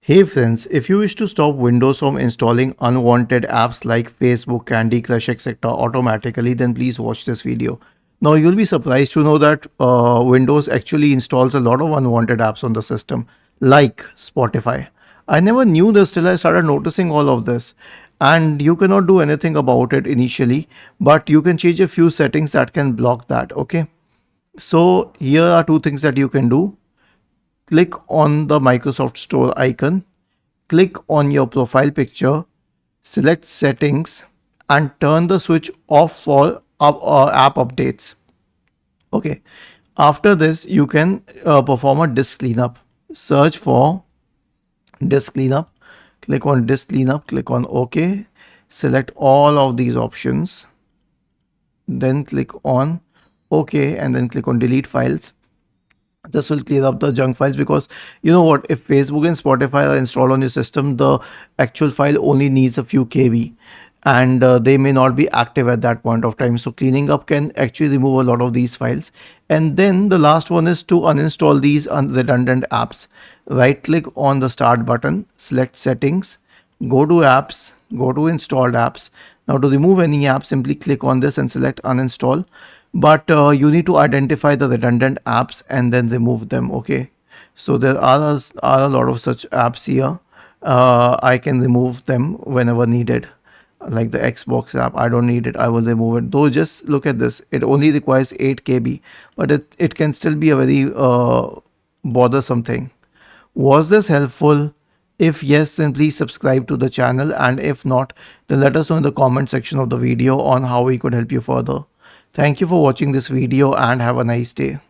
Hey friends, if you wish to stop Windows from installing unwanted apps like Facebook, Candy Crush, etc. automatically, then please watch this video. Now you'll be surprised to know that Windows actually installs a lot of unwanted apps on the system, like Spotify. I never knew this till I started noticing all of this. And you cannot do anything about it initially, but you can change a few settings that can block that, okay? So here are two things that you can do. Click on the Microsoft Store icon, click on your profile picture, select settings, and turn the switch off for app updates. Okay. After this, you can perform a disk cleanup. Search for disk cleanup, click on disk cleanup, click on OK, select all of these options, then click on OK, and then click on delete files. This will clear up the junk files, because you know what, if Facebook and Spotify are installed on your system, the actual file only needs a few KB, and they may not be active at that point of time. So cleaning up can actually remove a lot of these files. And then the last one is to uninstall these redundant apps. Right click on the start button, select settings, go to apps, go to installed apps. Now to remove any app, simply click on this and select uninstall. But you need to identify the redundant apps and then remove them. Okay, so there are a lot of such apps here. I can remove them whenever needed, like the Xbox app. I don't need it, I will remove it. Though just look at this, it only requires 8 KB, but it can still be a very bothersome thing. Was this helpful? If yes, then please subscribe to the channel, and if not, then let us know in the comment section of the video on how we could help you further. Thank you for watching this video and have a nice day.